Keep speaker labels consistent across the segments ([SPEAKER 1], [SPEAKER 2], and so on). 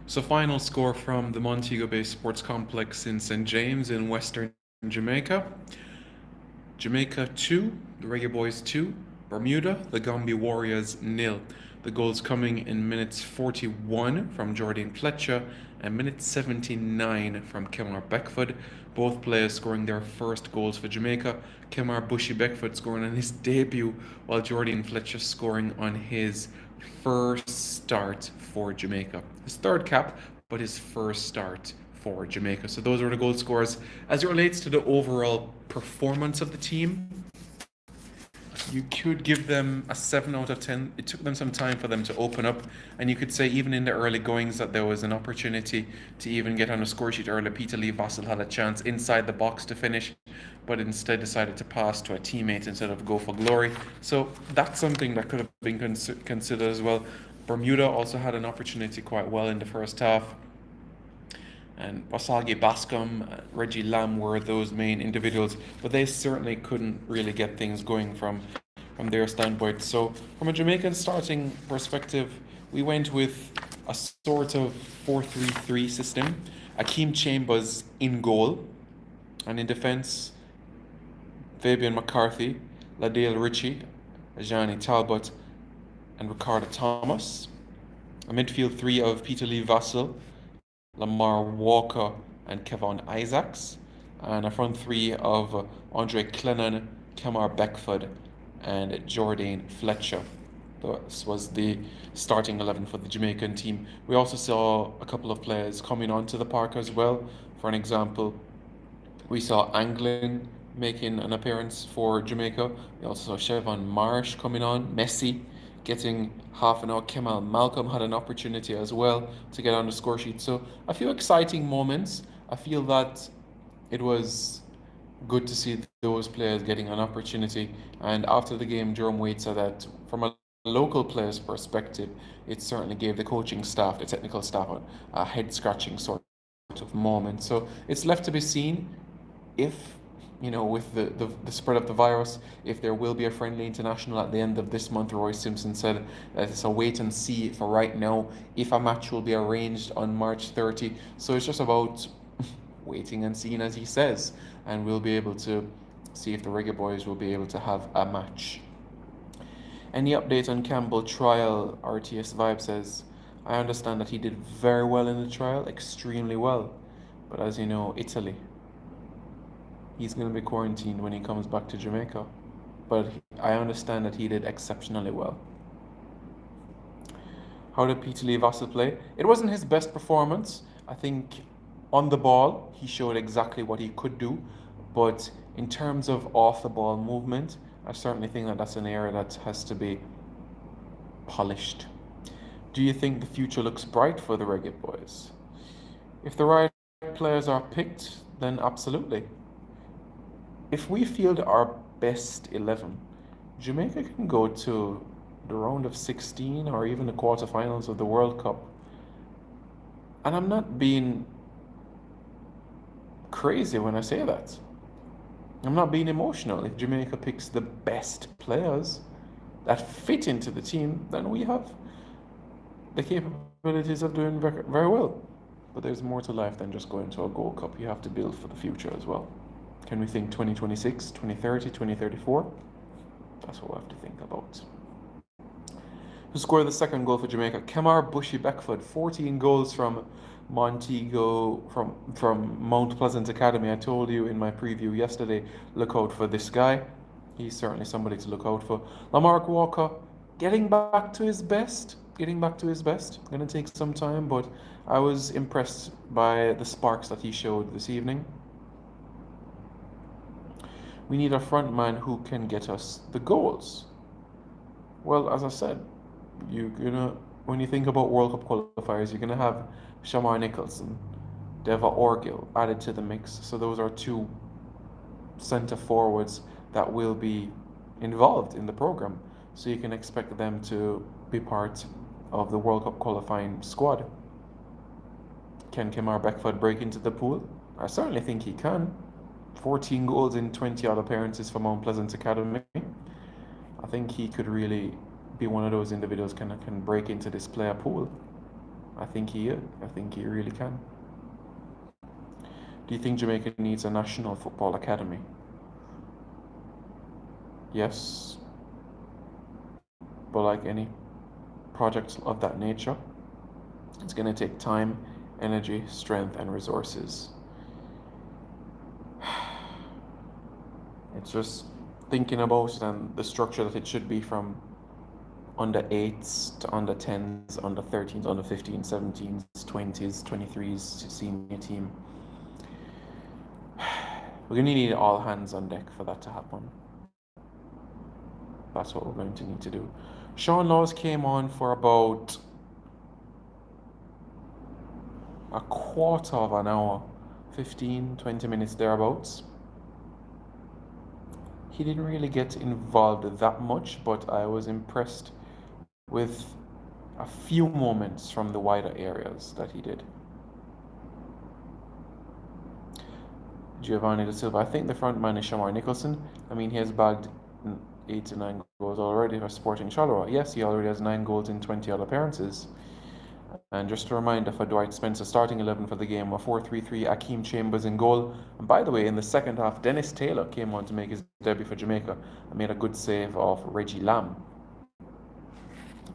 [SPEAKER 1] So, final score from the Montego Bay Sports Complex in St. James in Western Jamaica. Jamaica 2, the Reggae Boys 2, Bermuda, the Gombe Warriors 0. The goals coming in minutes 41 from Jordan Fletcher and minute 79 from Kemar Beckford. Both players scoring their first goals for Jamaica. Kemar Bushy Beckford scoring on his debut, while Jordan Fletcher scoring on his first start for Jamaica. His third cap, but his first start for Jamaica. So those are the goal scorers. As it relates to the overall performance of the team, you could give them a 7 out of 10. It took them some time for them to open up, and you could say even in the early goings that there was an opportunity to even get on a score sheet earlier. Peter Lee Vassell had a chance inside the box to finish, but instead decided to pass to a teammate instead of go for glory. So that's something that could have been considered as well. Bermuda also had an opportunity quite well in the first half, and Basagi Bascom, Reggie Lamb were those main individuals, but they certainly couldn't really get things going from their standpoint. So, from a Jamaican starting perspective, we went with a sort of 4-3-3 system. Akeem Chambers in goal, and in defence, Fabian McCarthy, Ladale Ritchie, Ajani Talbot, and Ricardo Thomas. A midfield three of Peter Lee Vassell, Lamar Walker, and Kevon Isaacs, and a front three of Andre Clennon, Kemar Beckford, and Jordan Fletcher. This was the starting 11 for the Jamaican team. We also saw a couple of players coming onto the park as well. For an example, we saw Anglin making an appearance for Jamaica. We also saw Chevon Marsh coming on, Messi getting half an hour. Kemal Malcolm had an opportunity as well to get on the score sheet. So a few exciting moments. I feel that it was good to see those players getting an opportunity. And after the game, Jerome Wade said that from a local player's perspective, it certainly gave the coaching staff, the technical staff, a head scratching sort of moment. So it's left to be seen if, with the spread of the virus, if there will be a friendly international at the end of this month. Roy Simpson said that it's a wait and see for right now if a match will be arranged on March 30. So it's just about waiting and seeing, as he says, and we'll be able to see if the Reggae Boys will be able to have a match. Any update on Campbell trial? RTS Vibe says, I understand that he did very well in the trial, extremely well. But as you know, Italy, he's going to be quarantined when he comes back to Jamaica. But I understand that he did exceptionally well. How did Peter Lee Vassell play? It wasn't his best performance. I think on the ball, he showed exactly what he could do. But in terms of off the ball movement, I certainly think that that's an area that has to be polished. Do you think the future looks bright for the Reggae Boys? If the right players are picked, then absolutely. If we field our best 11, Jamaica can go to the round of 16 or even the quarterfinals of the World Cup. And I'm not being crazy when I say that. I'm not being emotional. If Jamaica picks the best players that fit into the team, then we have the capabilities of doing very well. But there's more to life than just going to a Gold Cup. You have to build for the future as well. Can we think 2026, 2030, 2034? That's what we have to think about. Who scored the second goal for Jamaica? Kemar Bushy Beckford, 14 goals from Montego, from Mount Pleasant Academy. I told you in my preview yesterday, look out for this guy. He's certainly somebody to look out for. Lamarck Walker, getting back to his best. Going to take some time, but I was impressed by the sparks that he showed this evening. We need a front man who can get us the goals. Well, as I said, when you think about World Cup qualifiers, you're gonna have Shamar Nicholson, Deva Orgil added to the mix. So those are two centre forwards that will be involved in the program. So you can expect them to be part of the World Cup qualifying squad. Can Kemar Beckford break into the pool? I certainly think he can. 14 goals in 20 odd appearances for Mount Pleasant Academy. I think he could really be one of those individuals can break into this player pool. I think he is. I think he really can. Do you think Jamaica needs a national football academy? Yes, but like any project of that nature, it's going to take time, energy, strength, and resources. It's just thinking about it and the structure that it should be from under 8s to under 10s, under 13s, under 15s, 17s, 20s, 23s to senior team. We're going to need all hands on deck for that to happen. That's what we're going to need to do. Sean Laws came on for about a quarter of an hour, 15, 20 minutes thereabouts. He didn't really get involved that much, but I was impressed with a few moments from the wider areas that he did. Giovanni Da Silva, I think the front man is Shamar Nicholson. I mean, he has bagged 8 to 9 goals already for Sporting Charleroi. Yes, he already has 9 goals in 20 odd appearances. And just a reminder for Dwight Spencer, starting 11 for the game, a 4-3-3, Akeem Chambers in goal. And by the way, in the second half, Dennis Taylor came on to make his debut for Jamaica and made a good save off Reggie Lamb.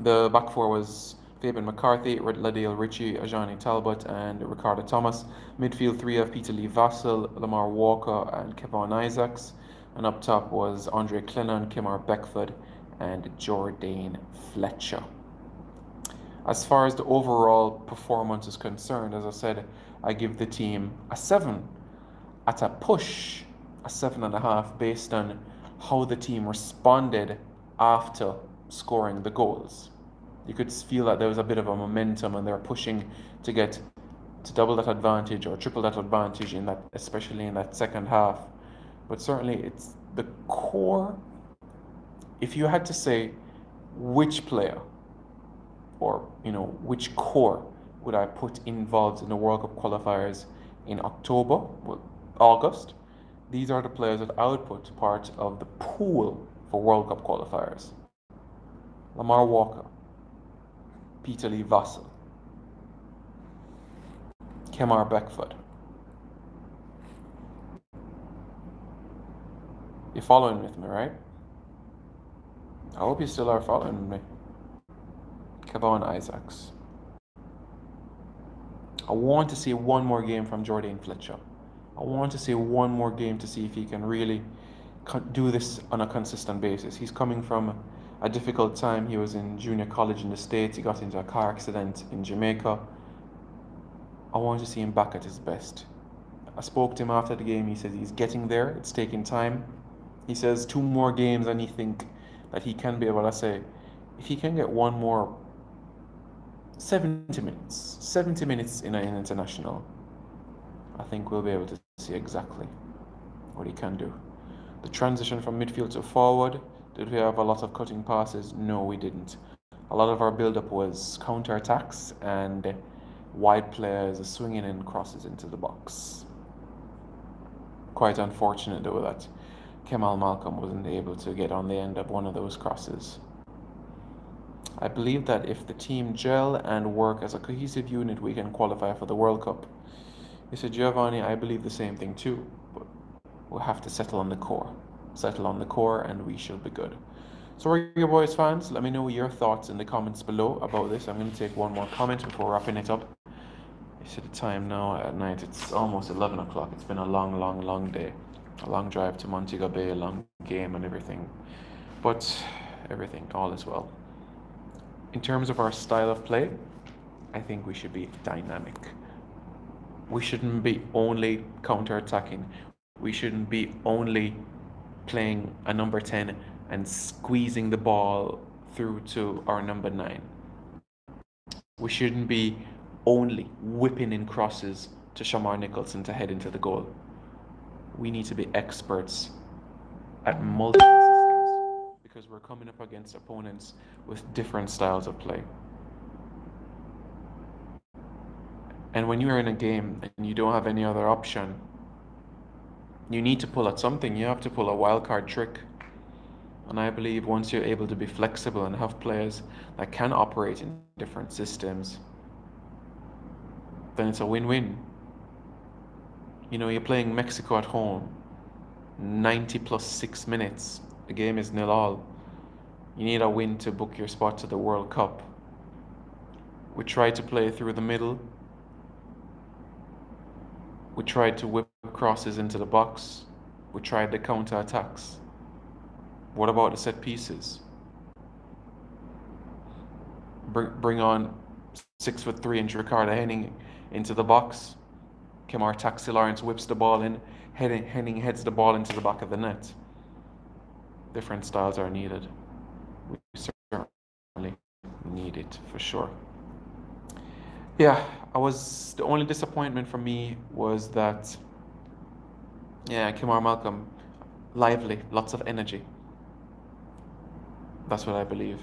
[SPEAKER 1] The back four was Fabian McCarthy, Ladale Ritchie, Ajani Talbot, and Ricardo Thomas. Midfield three of Peter Lee Vassell, Lamar Walker, and Kevon Isaacs. And up top was Andre Clennon, Kemar Beckford, and Jordan Fletcher. As far as the overall performance is concerned, as I said, I give the team a 7. At a push, a 7.5 based on how the team responded after scoring the goals. You could feel that there was a bit of a momentum and they were pushing to get to double that advantage or triple that advantage in that, especially in that second half. But certainly it's the core. If you had to say which player or which core would I put involved in the World Cup qualifiers in August, these are the players that I would put part of the pool for World Cup qualifiers. Lamar Walker, Peter Lee Vassell, Kemar Beckford. You're following with me, right? I hope you still are following me. Kevon Isaacs. I want to see one more game from Jordan Fletcher. I want to see one more game to see if he can really do this on a consistent basis. He's coming from a difficult time. He was in junior college in the States. He got into a car accident in Jamaica. I want to see him back at his best. I spoke to him after the game. He says he's getting there. It's taking time. He says 2 more games and he think that he can be able to say, if he can get one more 70 minutes in an international, I think we'll be able to see exactly what he can do. The transition from midfield to forward, did we have a lot of cutting passes? No, we didn't. A lot of our build-up was counter-attacks and wide players swinging in crosses into the box. Quite unfortunate though that Kemal Malcolm wasn't able to get on the end of one of those crosses. I believe that if the team gel and work as a cohesive unit, we can qualify for the World Cup. He said, Giovanni, I believe the same thing too, but we'll have to settle on the core. And we should be good. So Reggae Boys fans, let me know your thoughts in the comments below about this. I'm going to take one more comment before wrapping it up. You see the time now at night, it's almost 11 o'clock. It's been a long day. A long drive to Montego Bay, a long game and everything. But everything, all is well. In terms of our style of play, I think we should be dynamic. We shouldn't be only counter-attacking. We shouldn't be only playing a number 10 and squeezing the ball through to our number 9. We shouldn't be only whipping in crosses to Shamar Nicholson to head into the goal. We need to be experts at multiple systems because we're coming up against opponents with different styles of play. And when you're in a game and you don't have any other option, you need to pull at something. You have to pull a wild card trick. And I believe once you're able to be flexible and have players that can operate in different systems, then it's a win-win. You know, you're playing Mexico at home, 90 plus 6 minutes. The game is 0-0. You need a win to book your spot to the World Cup. We tried to play through the middle. We tried to whip crosses into the box. We tried the counter attacks. What about the set pieces? Bring on 6'3" Ricardo Henning into the box. Kemar Taxi Lawrence whips the ball in. Henning heads the ball into the back of the net. Different styles are needed. We certainly need it for sure. Yeah, the only disappointment for me was that, yeah, Kemar Malcolm, lively, lots of energy. That's what I believe.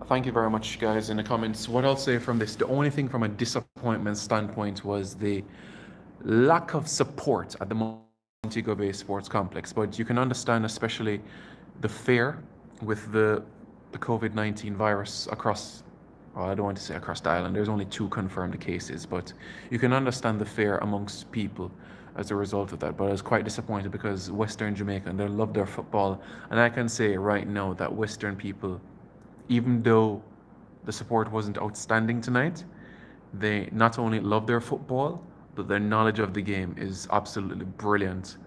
[SPEAKER 1] Thank you very much, guys, in the comments. What I'll say from this, the only thing from a disappointment standpoint was the lack of support at the Montego Bay Sports Complex. But you can understand, especially the fear with the COVID-19 virus across, well, I don't want to say across the island. There's only 2 confirmed cases, but you can understand the fear amongst people as a result of that. But I was quite disappointed because Western Jamaica, they love their football. And I can say right now that Western people, even though the support wasn't outstanding tonight, they not only love their football, but their knowledge of the game is absolutely brilliant.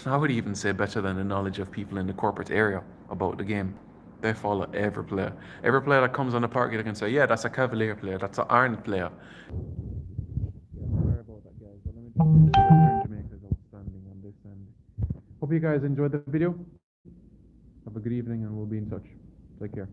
[SPEAKER 1] I would even say better than the knowledge of people in the corporate area about the game. They follow every player. Every player that comes on the park, they can say, yeah, that's a Cavalier player, that's an Iron player. Yeah, sorry about that, guys, but let me just say Western Jamaica is outstanding on this end. Hope you guys enjoyed the video. Have a good evening, and we'll be in touch. Take care.